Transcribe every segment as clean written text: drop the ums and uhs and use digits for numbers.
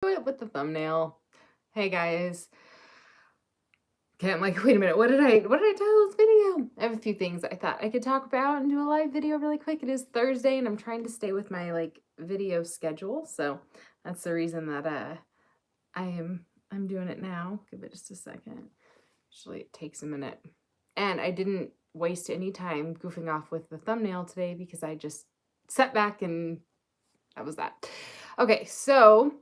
Do it with the thumbnail. Hey guys. Okay, I'm like, wait a minute, what did I title this video? I have a few things I thought I could talk about and do a live video really quick. It is Thursday and I'm trying to stay with my video schedule. So that's the reason that I'm doing it now. Give it just a second. Usually it takes a minute. And I didn't waste any time goofing off with the thumbnail today because I just sat back and that was that. Okay, so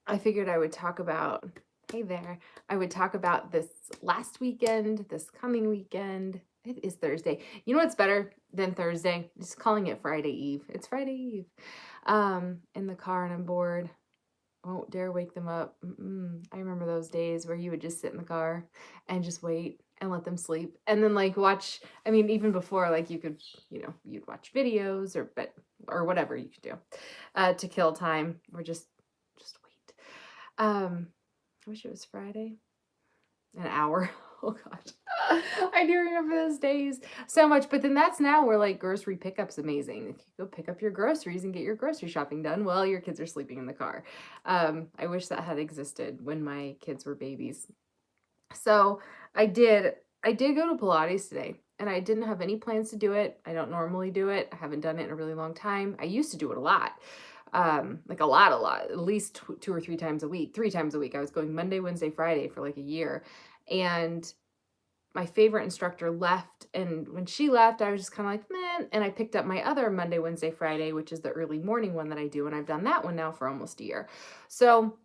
I figured I would talk about, hey there, I would talk about this last weekend, this coming weekend. It is Thursday. You know what's better than Thursday? Just calling it Friday Eve. It's Friday Eve. In the car and I'm bored. Won't dare wake them up. I remember those days where you would just sit in the car and just wait and let them sleep. And then watch, I mean, even before, you could, you'd watch videos or whatever you could do to kill time or just wait. I wish it was Friday. An hour. Oh gosh. I do remember those days so much. But then that's now where grocery pickup's amazing. If you go pick up your groceries and get your grocery shopping done while your kids are sleeping in the car. I wish that had existed when my kids were babies. So I did go to Pilates today and I didn't have any plans to do it. I don't normally do it. I haven't done it in a really long time. I used to do it a lot. A lot, at least 2 or 3 times a week, 3 times a week. I was going Monday, Wednesday, Friday for a year. And my favorite instructor left. And when she left, I was just kind of like, man. And I picked up my other Monday, Wednesday, Friday, which is the early morning one that I do. And I've done that one now for almost a year. So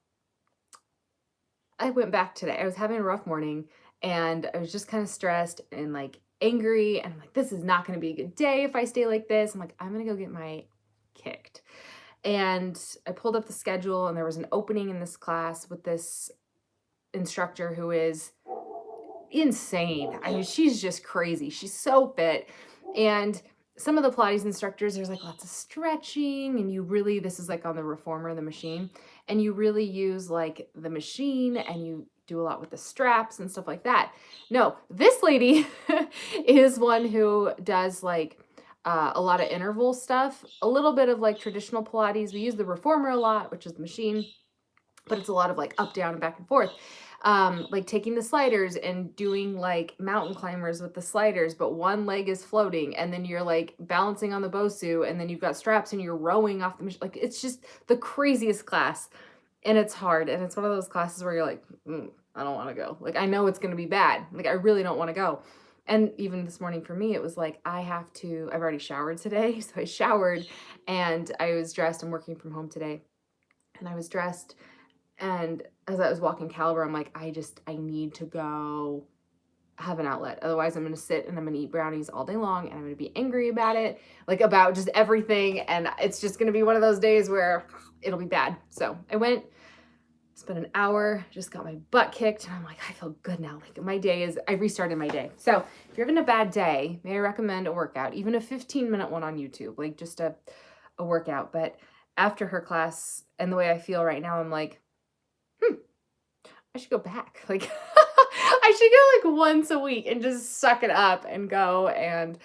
I went back today. I was having a rough morning and I was just kind of stressed and angry. And I'm like, this is not going to be a good day if I stay like this. I'm like, I'm going to go get my kicked. And I pulled up the schedule and there was an opening in this class with this instructor who is insane. I mean, she's just crazy. She's so fit. And some of the Pilates instructors, there's lots of stretching and you really, this is on the reformer, the machine, and you really use the machine and you do a lot with the straps and stuff like that. No, this lady is one who does a lot of interval stuff, a little bit of traditional Pilates. We use the reformer a lot, which is the machine, but it's a lot of up, down, and back and forth. Taking the sliders and doing mountain climbers with the sliders, but one leg is floating and then you're balancing on the Bosu and then you've got straps and you're rowing off the machine. It's just the craziest class and it's hard. And it's one of those classes where you're I don't want to go. I know it's going to be bad. I really don't want to go. And even this morning for me, it was I've already showered today. So I showered and I was dressed. I'm working from home today and I was dressed. And as I was walking Caliber, I'm I need to go have an outlet. Otherwise I'm going to sit and I'm going to eat brownies all day long and I'm going to be angry about it, about just everything. And it's just going to be one of those days where it'll be bad. So I went, spent an hour, just got my butt kicked. And I'm I feel good now. I restarted my day. So if you're having a bad day, may I recommend a workout, even a 15-minute one on YouTube, just a workout. But after her class and the way I feel right now, I'm I should go back. I should go once a week and just suck it up and go and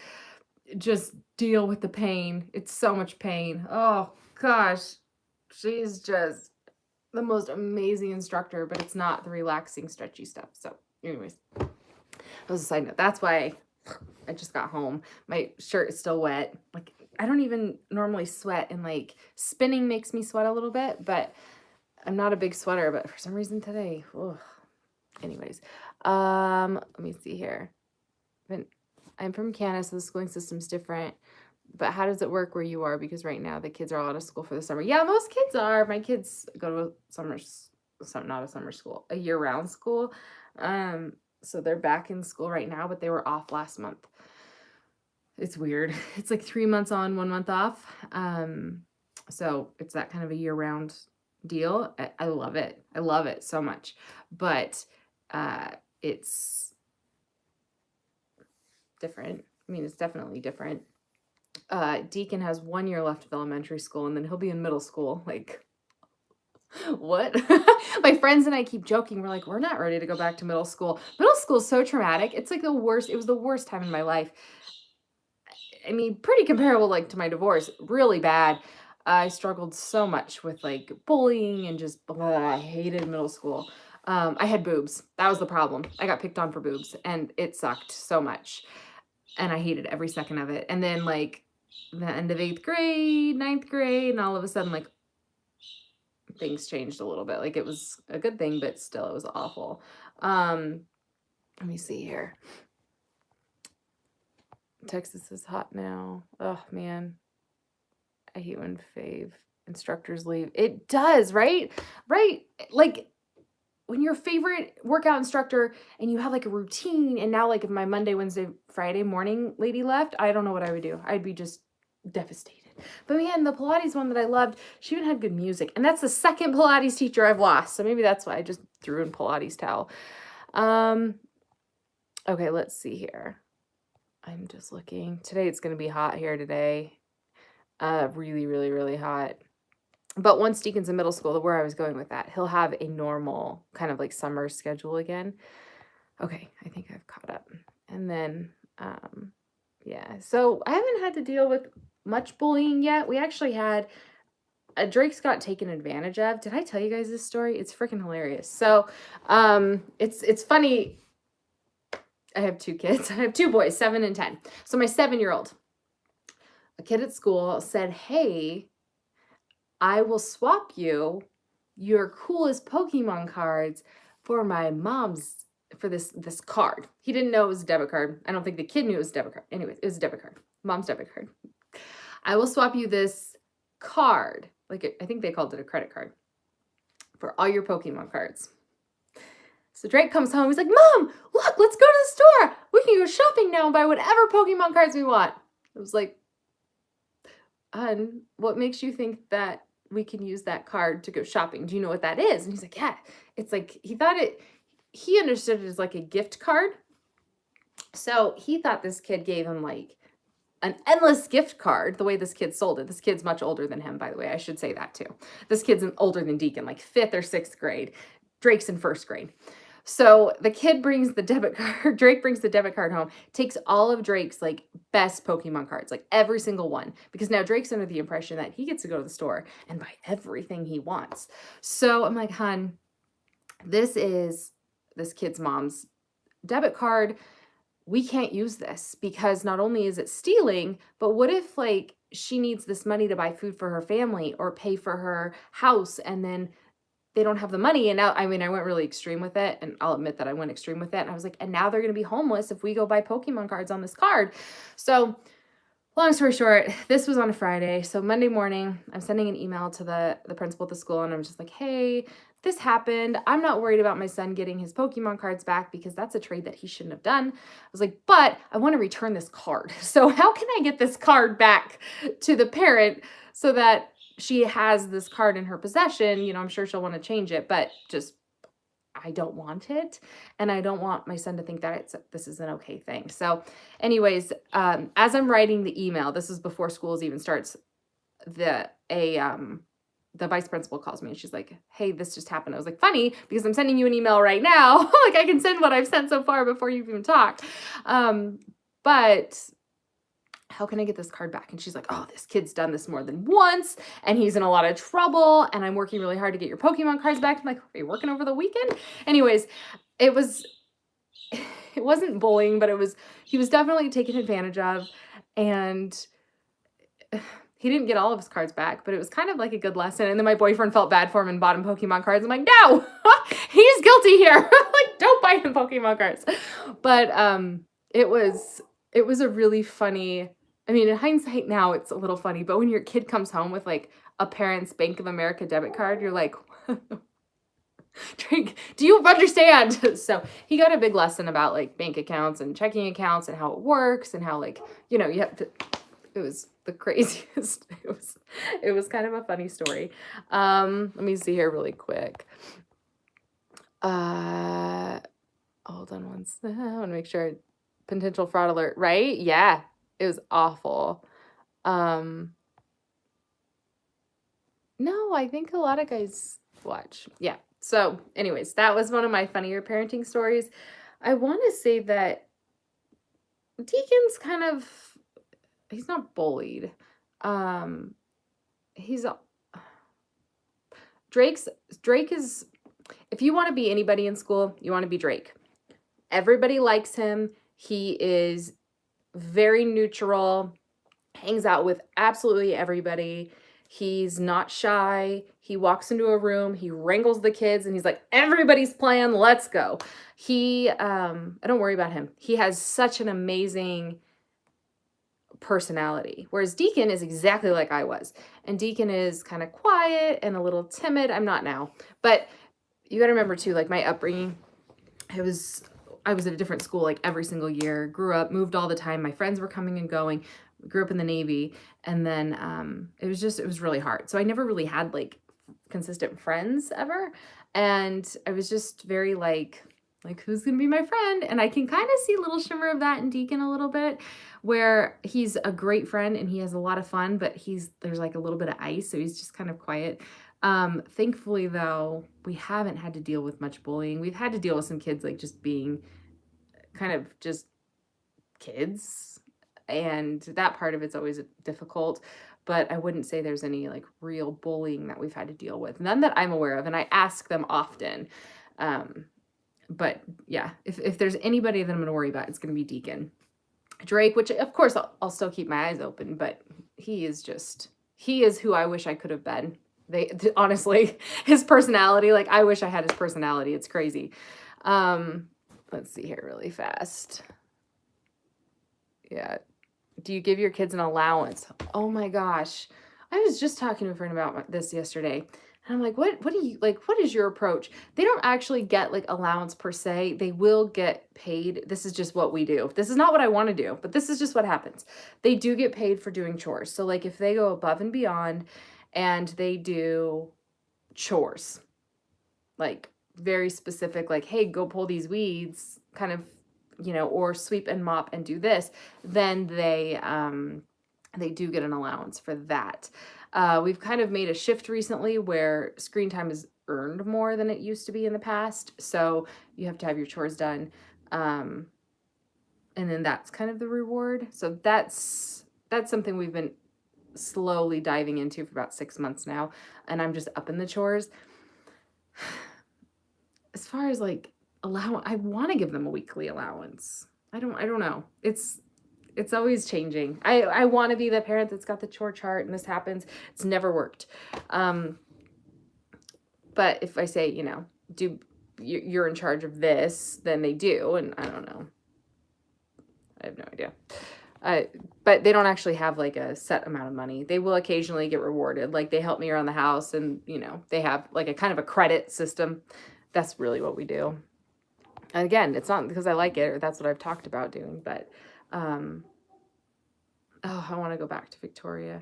just deal with the pain. It's so much pain. Oh gosh. She's just the most amazing instructor, but it's not the relaxing, stretchy stuff. So anyways, that was a side note. That's why I just got home. My shirt is still wet. I don't even normally sweat and spinning makes me sweat a little bit, but I'm not a big sweater, but for some reason today, anyways, let me see here. I'm from Canada, so the schooling system's different, but how does it work where you are? Because right now the kids are all out of school for the summer. Yeah, most kids are. My kids go to not a summer school, a year-round school. So they're back in school right now, but they were off last month. It's weird. It's 3 months on, 1 month off. So it's that kind of a year-round deal. I love it. I love it so much. But it's different. I mean, it's definitely different. Deacon has 1 year left of elementary school and then he'll be in middle school. What? My friends and I keep joking. We're we're not ready to go back to middle school. Middle school is so traumatic. It's the worst. It was the worst time in my life. I mean, pretty comparable to my divorce. Really bad. I struggled so much with like bullying and just blah, I hated middle school. I had boobs. That was the problem. I got picked on for boobs and it sucked so much. And I hated every second of it. And then like the end of 8th grade, 9th grade, and all of a sudden like things changed a little bit. Like it was a good thing, but still it was awful. Let me see here. Texas is hot now. Oh man. I hate when fave instructors leave. It does, right? Right? Like when your favorite workout instructor and you have like a routine, and now like if my Monday, Wednesday, Friday morning lady left, I don't know what I would do. I'd be just devastated. But man, the Pilates one that I loved, she even had good music. And that's the second Pilates teacher I've lost. So maybe that's why I just threw in Pilates towel. Okay, let's see here. I'm just looking. Today it's going to be hot here today. Really, really, really hot. But once Deacon's in middle school, where I was going with that, he'll have a normal kind of like summer schedule again. Okay, I think I've caught up. And then, yeah, so I haven't had to deal with much bullying yet. We actually had, Drake's got taken advantage of. Did I tell you guys this story? It's freaking hilarious. So, it's funny. I have 2 kids. I have 2 boys, 7 and 10. So my 7-year-old, a kid at school said, hey, I will swap you your coolest Pokemon cards for my mom's, for this card. He didn't know it was a debit card. I don't think the kid knew it was a debit card. Anyways, it was a debit card. Mom's debit card. I will swap you this card. Like I think they called it a credit card for all your Pokemon cards. So Drake comes home. He's like, Mom, look, let's go to the store. We can go shopping now and buy whatever Pokemon cards we want. I was like, what makes you think that we can use that card to go shopping? Do you know what that is? And he's like, yeah, it's like, he understood it as like a gift card. So he thought this kid gave him like an endless gift card, the way this kid sold it. This kid's much older than him, by the way. I should say that too. This kid's older than Deacon, like 5th or 6th grade. Drake's in 1st grade. So the kid brings the debit card, Drake brings the debit card home, takes all of Drake's like best Pokemon cards, like every single one, because now Drake's under the impression that he gets to go to the store and buy everything he wants. So I'm like, hun, this is this kid's mom's debit card. We can't use this because not only is it stealing, but what if like she needs this money to buy food for her family or pay for her house, and then they don't have the money. And now, I mean, I went really extreme with it, and I'll admit that I went extreme with it. And I was like, and now they're going to be homeless if we go buy Pokemon cards on this card. So long story short, this was on a Friday. So Monday morning, I'm sending an email to the principal at the school, and I'm just like, hey, this happened. I'm not worried about my son getting his Pokemon cards back because that's a trade that he shouldn't have done. I was like, but I want to return this card. So how can I get this card back to the parent so that she has this card in her possession? You know, I'm sure she'll want to change it, but just, I don't want it. And I don't want my son to think that this is an okay thing. So anyways, as I'm writing the email, this is before schools even starts, the vice principal calls me and she's like, hey, this just happened. I was like, funny, because I'm sending you an email right now. Like I can send what I've sent so far before you've even talked. But how can I get this card back? And she's like, oh, this kid's done this more than once and he's in a lot of trouble and I'm working really hard to get your Pokemon cards back. I'm like, are you working over the weekend? Anyways, it wasn't bullying, but he was definitely taken advantage of, and he didn't get all of his cards back, but it was kind of like a good lesson. And then my boyfriend felt bad for him and bought him Pokemon cards. I'm like, no, he's guilty here. Like, don't buy him Pokemon cards. But it was a really funny, I mean, in hindsight now, it's a little funny, but when your kid comes home with like a parent's Bank of America debit card, you're like, Drake, do you understand? So he got a big lesson about like bank accounts and checking accounts and how it works and how, like, you know, you have to, it was the craziest. It was kind of a funny story. Let me see here really quick. Hold on one second. I want to make sure. Potential fraud alert, right? Yeah, it was awful. No, I think a lot of guys watch. Yeah. So anyways, that was one of my funnier parenting stories. I want to say that Deacon's kind of, he's not bullied. he's Drake is, if you want to be anybody in school, you want to be Drake. Everybody likes him. He is very neutral, hangs out with absolutely everybody. He's not shy. He walks into a room, he wrangles the kids, and he's like, everybody's playing, let's go. I don't worry about him. He has such an amazing personality. Whereas Deacon is exactly like I was. And Deacon is kind of quiet and a little timid. I'm not now. But you got to remember too, like my upbringing, I was at a different school like every single year, grew up, moved all the time. My friends were coming and going, grew up in the Navy. And then it was really hard. So I never really had like consistent friends ever. And I was just very like who's gonna be my friend? And I can kind of see a little shimmer of that in Deacon a little bit, where he's a great friend and he has a lot of fun, but there's like a little bit of ice, so he's just kind of quiet. Thankfully though, we haven't had to deal with much bullying. We've had to deal with some kids like just being kind of just kids, and that part of it's always difficult, but I wouldn't say there's any like real bullying that we've had to deal with. None that I'm aware of, and I ask them often. But yeah, if there's anybody that I'm going to worry about, it's going to be Deacon. Drake, which of course I'll still keep my eyes open, but he is who I wish I could have been. Honestly, his personality, like I wish I had his personality. It's crazy. Let's see here really fast. Yeah. Do you give your kids an allowance? Oh my gosh. I was just talking to a friend about this yesterday. And I'm like, what do you like? What is your approach? They don't actually get like allowance per se. They will get paid. This is just what we do. This is not what I want to do, but this is just what happens. They do get paid for doing chores. So like if they go above and beyond and they do chores, like very specific, like, hey, go pull these weeds, kind of, or sweep and mop and do this, then they do get an allowance for that. We've kind of made a shift recently where screen time is earned more than it used to be in the past. So you have to have your chores done. And then that's kind of the reward. So that's something we've been slowly diving into for about 6 months now. And I'm just upping the chores. As far as like I want to give them a weekly allowance. I don't know. It's always changing. I want to be the parent that's got the chore chart and this happens. It's never worked. But if I say, you're in charge of this, then they do. And I don't know. I have no idea. But they don't actually have like a set amount of money. They will occasionally get rewarded. Like they help me around the house and, they have like a kind of a credit system. That's really what we do. And again, it's not because I like it or that's what I've talked about doing, but I want to go back to Victoria.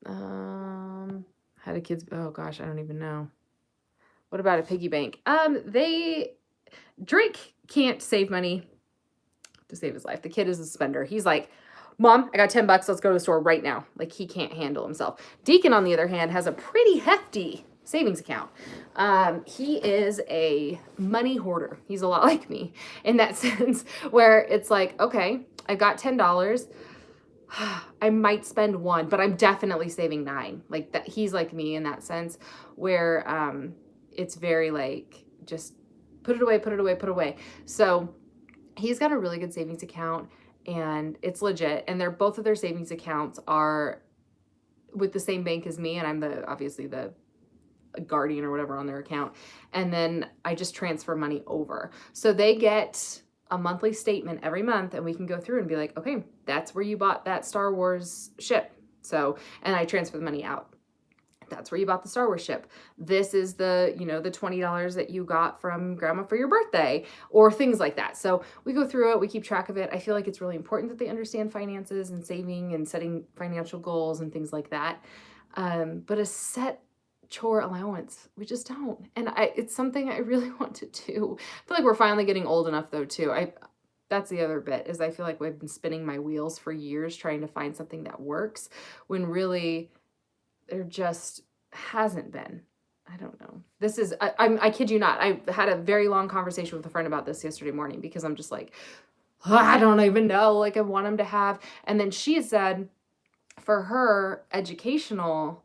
How do kids, oh gosh, I don't even know. What about a piggy bank? Drake can't save money to save his life. The kid is a spender. He's like, Mom, I got $10. Let's go to the store right now. Like he can't handle himself. Deacon, on the other hand, has a pretty hefty savings account. He is a money hoarder. He's a lot like me in that sense, where it's like, okay, I got $10. I might spend $1, but I'm definitely saving $9. Like that, he's like me in that sense, where it's very like just put it away, put it away, put it away. So he's got a really good savings account, and it's legit. And both of their savings accounts are with the same bank as me, and I'm obviously the guardian or whatever on their account. And then I just transfer money over. So they get a monthly statement every month, and we can go through and be like, okay, that's where you bought that Star Wars ship. So, and I transfer the money out. That's where you bought the Star Wars ship. This is the, the $20 that you got from grandma for your birthday, or things like that. So we go through it, we keep track of it. I feel like it's really important that they understand finances and saving and setting financial goals and things like that. But a set chore allowance, we just don't. And it's something I really want to do. I feel like we're finally getting old enough though too. That's the other bit, is I feel like we've been spinning my wheels for years trying to find something that works, when really there just hasn't been. I don't know. This is, I kid you not. I had a very long conversation with a friend about this yesterday morning, because I'm just like, I don't even know. Like I want them to have, and then she said, for her, educational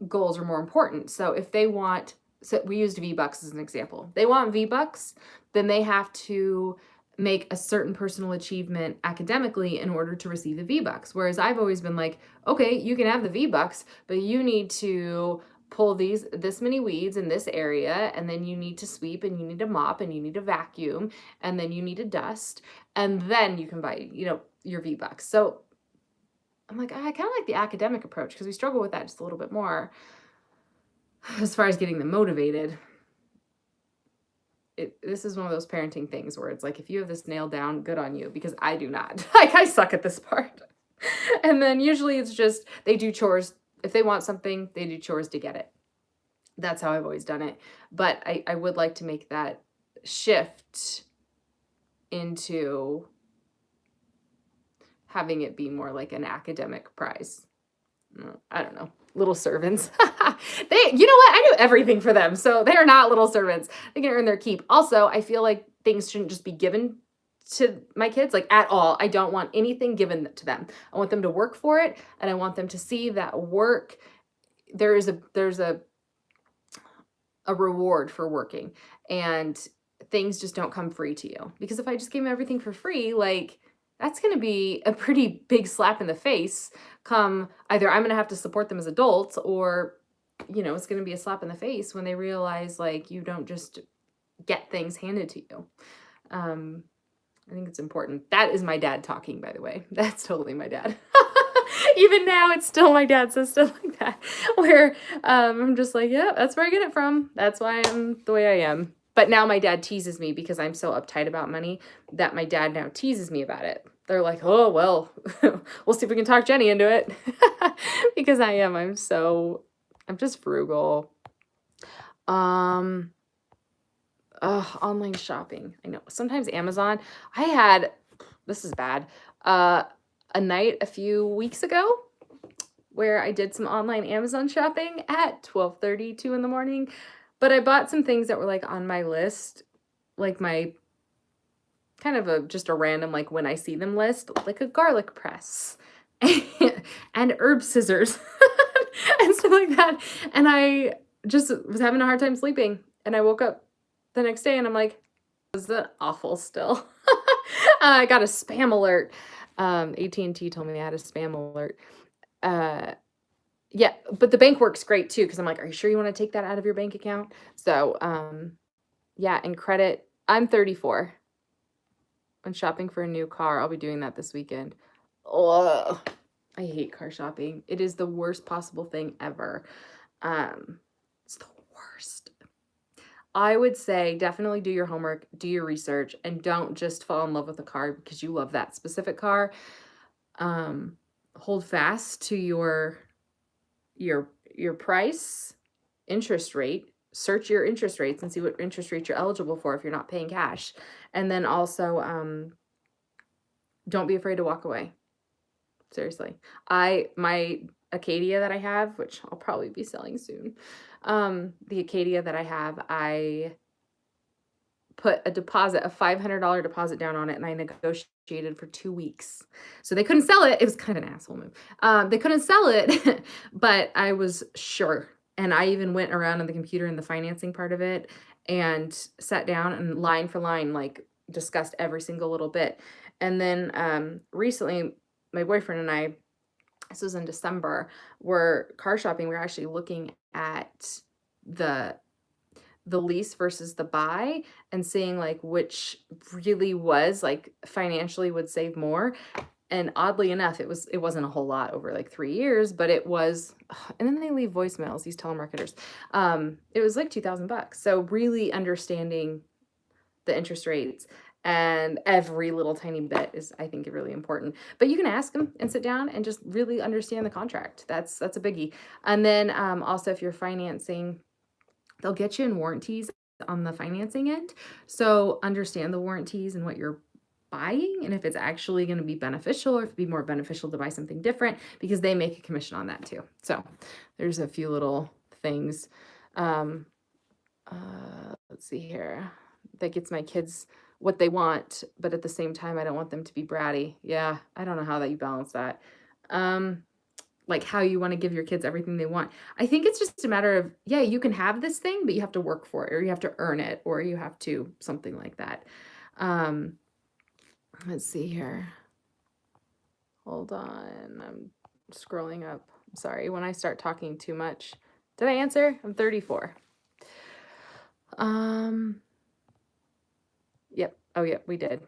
goals are more important. So if they want, so we used V-Bucks as an example. They want V-Bucks, then they have to make a certain personal achievement academically in order to receive the V-Bucks. Whereas I've always been like, okay, you can have the V-Bucks, but you need to pull this many weeds in this area, and then you need to sweep, and you need to mop, and you need to vacuum, and then you need to dust, and then you can buy, your V-Bucks. So I'm like, I kind of like the academic approach because we struggle with that just a little bit more as far as getting them motivated. This is one of those parenting things where it's like, if you have this nailed down, good on you, because I do not. Like, I suck at this part. And then usually it's just they do chores. If they want something, they do chores to get it. That's how I've always done it. But I would like to make that shift into having it be more like an academic prize. I don't know. Little servants. You know what? I do everything for them. So they are not little servants. They can earn their keep. Also, I feel like things shouldn't just be given to my kids, like, at all. I don't want anything given to them. I want them to work for it, and I want them to see that work, there's a reward for working, and things just don't come free to you. Because if I just gave them everything for free, like, that's going to be a pretty big slap in the face come either I'm going to have to support them as adults, or, it's going to be a slap in the face when they realize, like, you don't just get things handed to you. I think it's important. That is my dad talking, by the way. That's totally my dad. Even now, it's still my dad says stuff like that, where I'm just like, yeah, that's where I get it from. That's why I'm the way I am. But now my dad teases me because I'm so uptight about money that my dad now teases me about it. They're like, oh, well, we'll see if we can talk Jenny into it. Because I'm just frugal. Online shopping. I know. Sometimes Amazon. This is bad, a night a few weeks ago where I did some online Amazon shopping at 12:30, 2 in the morning. But I bought some things that were like on my list, like my kind of just a random, like, when I see them list, like a garlic press and herb scissors and stuff like that. And I just was having a hard time sleeping. And I woke up the next day and I'm like, is that awful still? I got a spam alert. AT&T told me they had a spam alert. Yeah, but the bank works great too, because I'm like, are you sure you want to take that out of your bank account? So, yeah, and credit. I'm 34. I'm shopping for a new car. I'll be doing that this weekend. Oh, I hate car shopping. It is the worst possible thing ever. It's the worst. I would say definitely do your homework, do your research, and don't just fall in love with a car because you love that specific car. Hold fast to your price, interest rate. Search your interest rates and see what interest rates you're eligible for if you're not paying cash. And then also, don't be afraid to walk away. Seriously. My Acadia that I have, which I'll probably be selling soon. The Acadia that I have, I put a $500 deposit down on it, and I negotiated for 2 weeks. So they couldn't sell it. It was kind of an asshole move. They couldn't sell it, but I was sure. And I even went around on the computer in the financing part of it and sat down and line for line, like, discussed every single little bit. And then recently, my boyfriend and I, this was in December, were car shopping. We were actually looking at the lease versus the buy and seeing, like, which really was, like, financially would save more. And oddly enough, it wasn't a whole lot over like 3 years, but it was, and then they leave voicemails, these telemarketers. It was like $2,000. So really understanding the interest rates and every little tiny bit is, I think, really important. But you can ask them and sit down and just really understand the contract. That's a biggie. And then also, if you're financing, they'll get you in warranties on the financing end. So understand the warranties and what you're buying, and if it's actually going to be beneficial, or if it'd be more beneficial to buy something different, because they make a commission on that too. So there's a few little things. Let's see here. That gets my kids what they want, but at the same time, I don't want them to be bratty. Yeah, I don't know how that you balance that. like how you want to give your kids everything they want. I think it's just a matter of, yeah, you can have this thing, but you have to work for it, or you have to earn it, or you have to something like that. Let's see here. Hold on. I'm scrolling up. I'm sorry. When I start talking too much. Did I answer? I'm 34. Yep. Oh, yep, we did.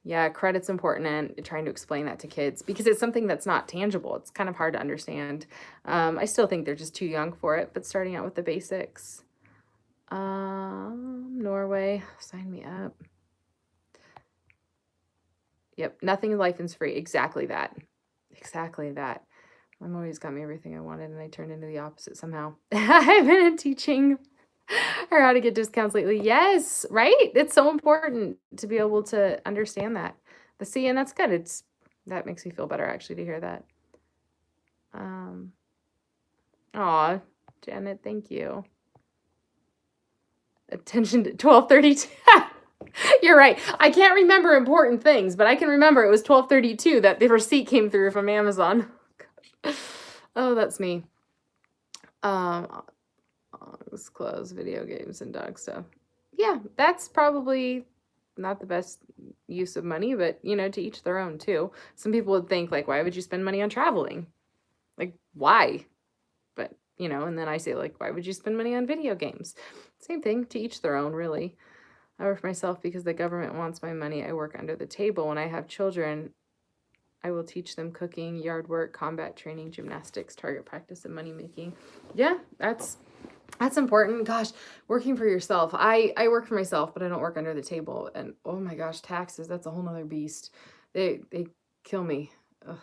Yeah, credit's important, and trying to explain that to kids because it's something that's not tangible. It's kind of hard to understand. I still think they're just too young for it, but starting out with the basics. Norway, sign me up. Yep, nothing in life is free. Exactly that. Exactly that. My mom always got me everything I wanted, and I turned into the opposite somehow. I've been teaching her how to get discounts lately. Yes, right? It's so important to be able to understand that. And that's good. That makes me feel better actually to hear that. Aw, Janet, thank you. Attention to 12:32. You're right. I can't remember important things, but I can remember it was 12:32 that the receipt came through from Amazon. Oh, that's me. Let's close video games and dog stuff. Yeah, that's probably not the best use of money, but to each their own too. Some people would think like, why would you spend money on traveling? Like, why? But and then I say like, why would you spend money on video games? Same thing, to each their own, really. I work for myself because the government wants my money. I work under the table. When I have children, I will teach them cooking, yard work, combat training, gymnastics, target practice, and money making. Yeah, that's important. Gosh, working for yourself. I work for myself, but I don't work under the table. And oh my gosh, taxes, that's a whole nother beast. They kill me. Ugh,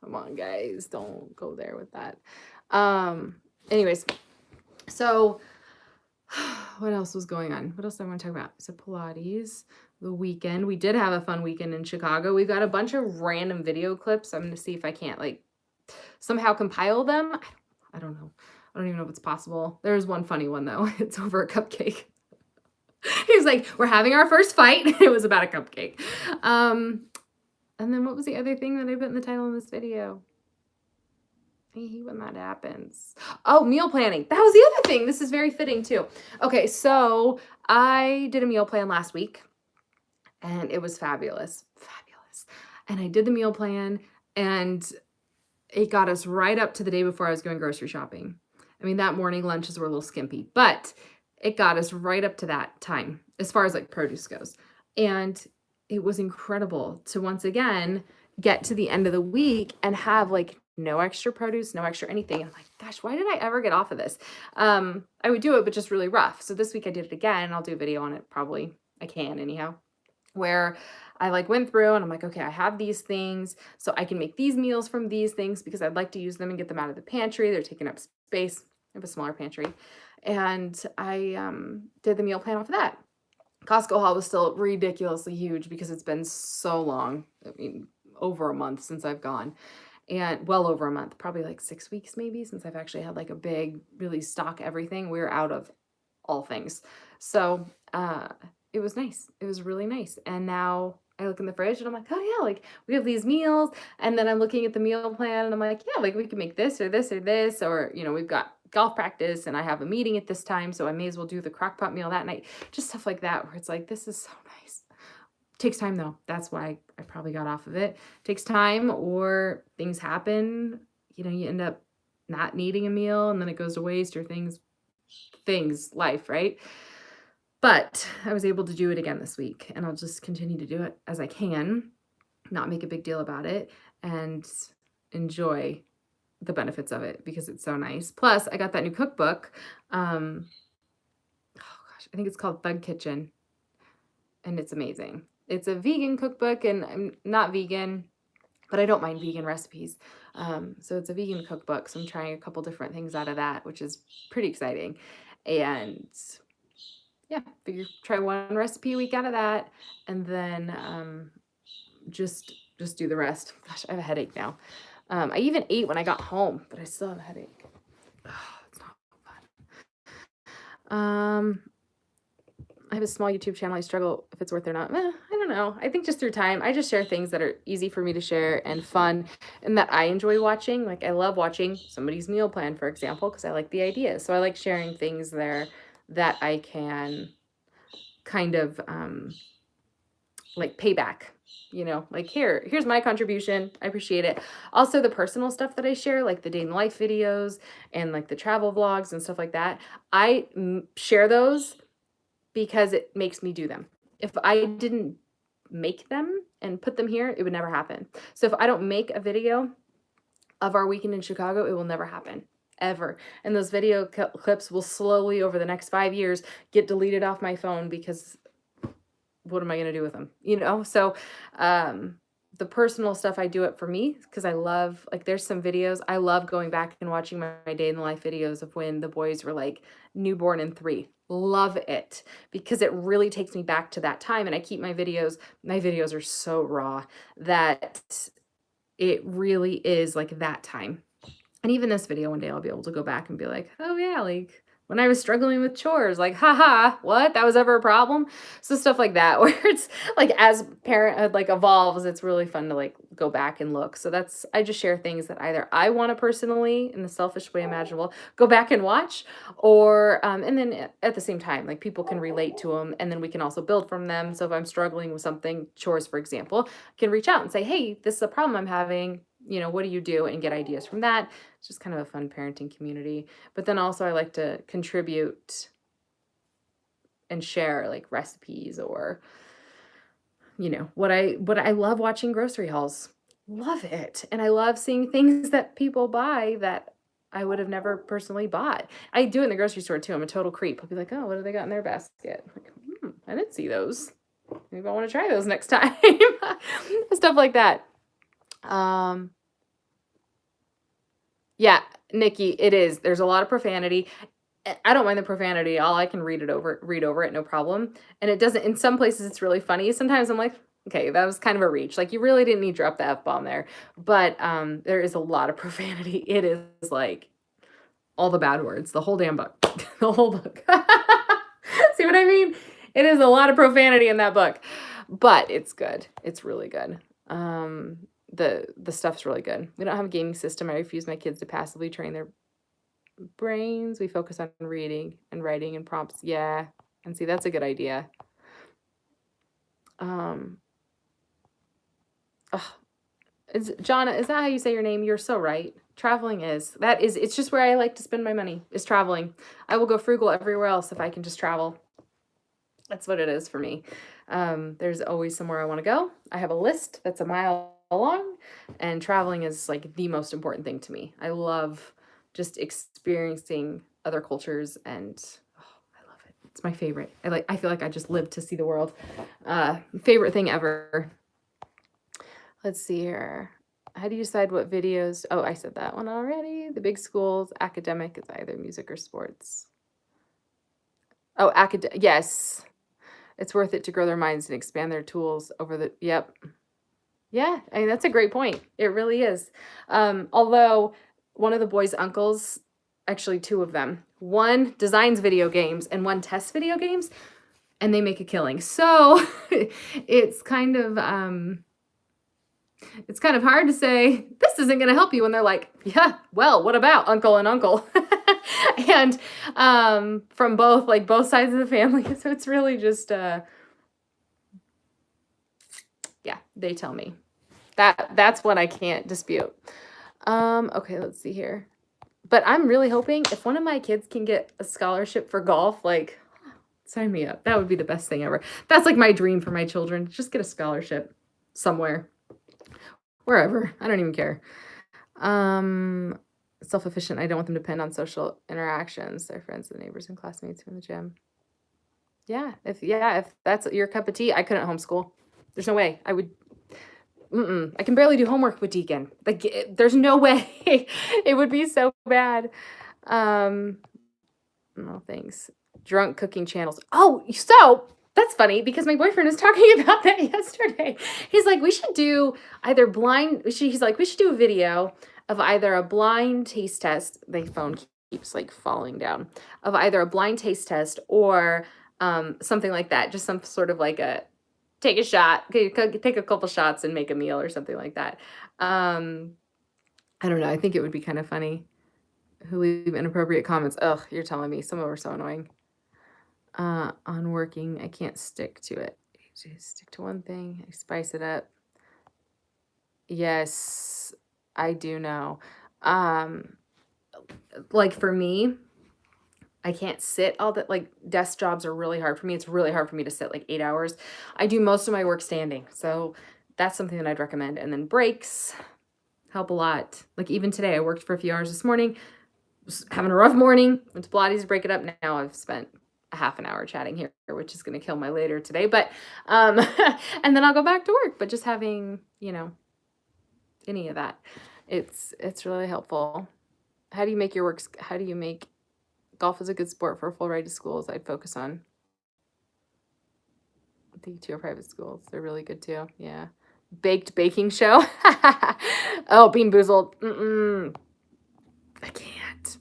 come on, guys, don't go there with that. Anyways, so what else was going on? What else do I want to talk about? So Pilates, the weekend. We did have a fun weekend in Chicago. We've got a bunch of random video clips. I'm going to see if I can't like somehow compile them. I don't know. I don't even know if it's possible. There's one funny one though. It's over a cupcake. He's like, we're having our first fight. It was about a cupcake. And then what was the other thing that I put in the title of this video? I hate when that happens. Oh, meal planning. That was the other thing. This is very fitting too. Okay, so I did a meal plan last week and it was fabulous. Fabulous. And I did the meal plan and it got us right up to the day before I was going grocery shopping. I mean, that morning lunches were a little skimpy, but it got us right up to that time as far as like produce goes. And it was incredible to once again get to the end of the week and have like no extra produce, no extra anything. I'm like, gosh, why did I ever get off of this? I would do it, but just really rough. So this week I did it again. I'll do a video on it. Probably I can anyhow, where I like went through and I'm like, okay, I have these things, so I can make these meals from these things because I'd like to use them and get them out of the pantry. They're taking up space. I have a smaller pantry. And I did the meal plan off of that. Costco haul was still ridiculously huge because it's been so long. I mean, over a month since I've gone. And well over a month, probably like 6 weeks maybe since I've actually had like a big, really stock everything. We're out of all things. So it was nice. It was really nice. And now I look in the fridge and I'm like, oh yeah, like we have these meals. And then I'm looking at the meal plan and I'm like, yeah, like we can make this or this or this, or, we've got golf practice and I have a meeting at this time. So I may as well do the crock pot meal that night. Just stuff like that where it's like, this is so nice. Takes time though. That's why I probably got off of it. Takes time or things happen. You end up not needing a meal and then it goes to waste or life, right? But I was able to do it again this week and I'll just continue to do it as I can, not make a big deal about it and enjoy the benefits of it because it's so nice. Plus I got that new cookbook. I think it's called Thug Kitchen and it's amazing. It's a vegan cookbook and I'm not vegan, but I don't mind vegan recipes. So it's a vegan cookbook. So I'm trying a couple different things out of that, which is pretty exciting. And yeah, figure try one recipe a week out of that. And then just do the rest. Gosh, I have a headache now. I even ate when I got home, but I still have a headache. Oh, it's not fun. I have a small YouTube channel. I struggle if it's worth it or not. I don't know. I think just through time, I just share things that are easy for me to share and fun and that I enjoy watching. Like I love watching somebody's meal plan, for example, because I like the ideas. So I like sharing things there that I can kind of like pay back, like here's my contribution. I appreciate it. Also the personal stuff that I share, like the day in the life videos and like the travel vlogs and stuff like that. I share those because it makes me do them. If I didn't make them and put them here, it would never happen. So if I don't make a video of our weekend in Chicago, it will never happen. Ever. And those video clips will slowly over the next 5 years get deleted off my phone because what am I going to do with them? So the personal stuff, I do it for me because I love, like, there's some videos. I love going back and watching my day in the life videos of when the boys were like newborn and 3. Love it because it really takes me back to that time. And I keep my videos are so raw that it really is like that time. And even this video, one day I'll be able to go back and be like, oh yeah, like when I was struggling with chores, like, haha, what? That was ever a problem? So stuff like that, where it's like as parenthood like evolves, it's really fun to like go back and look. So I just share things that either I want to personally, in the selfish way imaginable, go back and watch, or, and then at the same time, like people can relate to them and then we can also build from them. So if I'm struggling with something, chores, for example, I can reach out and say, hey, this is a problem I'm having. What do you do? And get ideas from that. It's just kind of a fun parenting community. But then also I like to contribute and share like recipes or, what I love watching grocery hauls. Love it. And I love seeing things that people buy that I would have never personally bought. I do it in the grocery store too. I'm a total creep. I'll be like, oh, what do they got in their basket? Like, I didn't see those. Maybe I want to try those next time. Stuff like that. Yeah, Nikki, it is. There's a lot of profanity. I don't mind the profanity. All I can read over it, no problem. And it doesn't, in some places it's really funny. Sometimes I'm like, okay, that was kind of a reach. Like you really didn't need to drop the F-bomb there. But there is a lot of profanity. It is like all the bad words, the whole damn book, the whole book. See what I mean? It is a lot of profanity in that book, but it's good. It's really good. The stuff's really good. We don't have a gaming system. I refuse my kids to passively train their brains. We focus on reading and writing and prompts. Yeah. And see, that's a good idea. Jonna, is that how you say your name? You're so right. Traveling it's just where I like to spend my money, is traveling. I will go frugal everywhere else if I can just travel. That's what it is for me. There's always somewhere I want to go. I have a list that's a mile long, and traveling is like the most important thing to me. I love just experiencing other cultures, and I love it. It's my favorite. I feel like I just live to see the world. Favorite thing ever. Let's see here. How do you decide what videos? Oh, I said that one already. The big schools, academic is either music or sports. Oh, yes. It's worth it to grow their minds and expand their tools yep. Yeah, I mean, that's a great point. It really is. Although one of the boys' uncles, actually 2 of them, one designs video games and one tests video games, and they make a killing. So it's kind of hard to say, this isn't going to help you when they're like, yeah, well, what about uncle and uncle? And from both sides of the family. So it's really just, yeah, they tell me. That's what I can't dispute. Okay, let's see here. But I'm really hoping if one of my kids can get a scholarship for golf, like, sign me up. That would be the best thing ever. That's like my dream for my children. Just get a scholarship somewhere. Wherever. I don't even care. Self-efficient. I don't want them to depend on social interactions, their friends and neighbors and classmates in the gym. Yeah, if that's your cup of tea, I couldn't homeschool. There's no way. I would. I can barely do homework with Deacon. Like, there's no way. It would be so bad. No thanks. Drunk cooking channels. Oh, so that's funny because my boyfriend was talking about that yesterday. He's like, we should do either he's like, we should do a video of either a blind taste test. The phone keeps like falling down. Of either a blind taste test or something like that. Just some sort of like a take a shot, take a couple shots and make a meal or something like that. I don't know. I think it would be kind of funny. Who leave inappropriate comments? Ugh, you're telling me. Some of them are so annoying. On working, I can't stick to it. Just stick to one thing. I spice it up. Yes, I do know. Like for me, I can't sit all that, like desk jobs are really hard for me. It's really hard for me to sit like 8 hours. I do most of my work standing. So that's something that I'd recommend. And then breaks help a lot. Like even today, I worked for a few hours this morning, was having a rough morning, went to Pilates to break it up. Now I've spent a half an hour chatting here, which is going to kill my later today. But, and then I'll go back to work, but just having, you know, any of that, it's really helpful. How do you make your works? How do you make golf is a good sport for a full ride to schools? I'd focus on. I think 2 are private schools. They're really good too. Yeah. Baked baking show. Oh, Bean Boozled. I can't.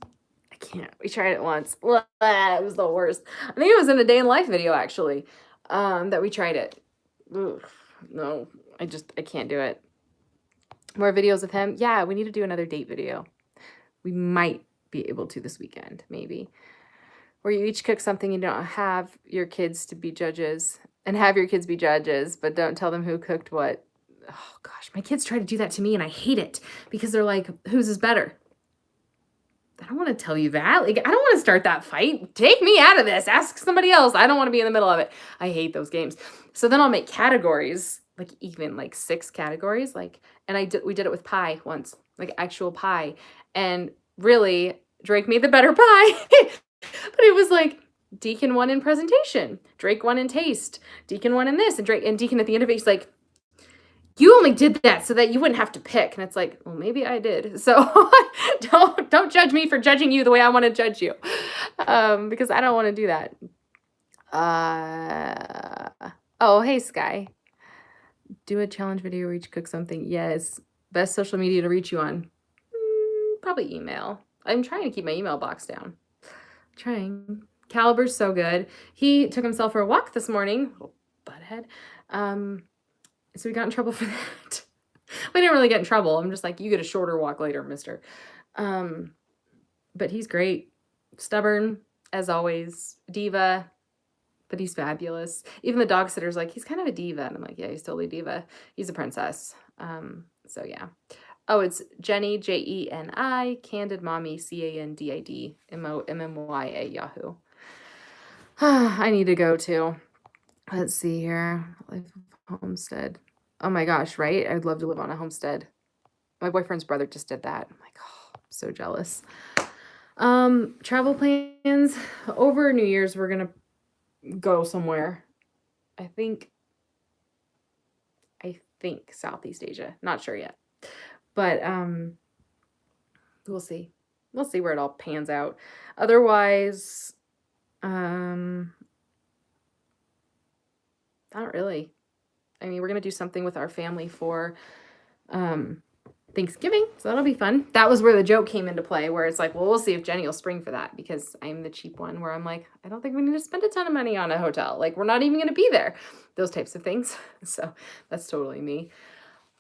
We tried it once. It was the worst. I think it was in a day in life video actually, that we tried it. Ugh, no, I can't do it. More videos of him. Yeah, we need to do another date video. We might be able to this weekend, maybe. Where you each cook something, you don't have your kids to be judges and have your kids be judges, but don't tell them who cooked what. Oh gosh, my kids try to do that to me and I hate it because they're like, whose is better? I don't want to tell you that. Like, I don't want to start that fight. Take me out of this. Ask somebody else. I don't want to be in the middle of it. I hate those games. So then I'll make categories, like even like 6 categories. Like, and we did it with pie once, like actual pie. And really, Drake made the better pie. But it was like Deacon won in presentation, Drake won in taste, Deacon won in this, and Deacon at the end of it, he's like, you only did that so that you wouldn't have to pick. And it's like, well, maybe I did. So don't judge me for judging you the way I want to judge you. Because I don't want to do that. Oh, hey, Sky. Do a challenge video where you cook something. Yes. Best social media to reach you on. Probably email. I'm trying to keep my email box down. Trying. Caliber's so good. He took himself for a walk this morning. Little butthead. So we got in trouble for that. We didn't really get in trouble. I'm just like, you get a shorter walk later, mister. But he's great. Stubborn, as always. Diva, but he's fabulous. Even the dog sitter's like, he's kind of a diva. And I'm like, yeah, he's totally a diva. He's a princess. So yeah. Oh, it's Jenny, Jeni, CandidMommy, CandidMommy at Yahoo. I need to go too. Let's see here. Life of homestead. Oh my gosh, right? I'd love to live on a homestead. My boyfriend's brother just did that. I'm like, oh, I'm so jealous. Travel plans. Over New Year's, we're going to go somewhere. I think Southeast Asia. Not sure yet. But we'll see. We'll see where it all pans out. Otherwise, not really. I mean, we're going to do something with our family for Thanksgiving, so that'll be fun. That was where the joke came into play, where it's like, well, we'll see if Jenny will spring for that, because I'm the cheap one where I'm like, I don't think we need to spend a ton of money on a hotel. Like, we're not even going to be there. Those types of things. So that's totally me.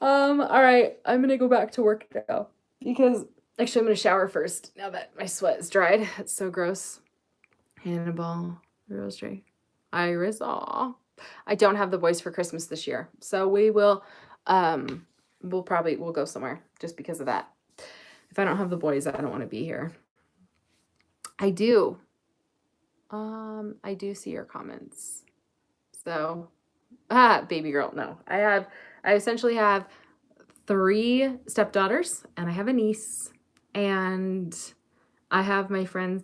All right, I'm going to go back to work now, because actually I'm going to shower first now that my sweat is dried. It's so gross. Hannibal, Rosary, Iris, aw. I don't have the boys for Christmas this year, so we will, we'll go somewhere just because of that. If I don't have the boys, I don't want to be here. I do see your comments. So, baby girl, no. I essentially have 3 stepdaughters, and I have a niece, and I have my friends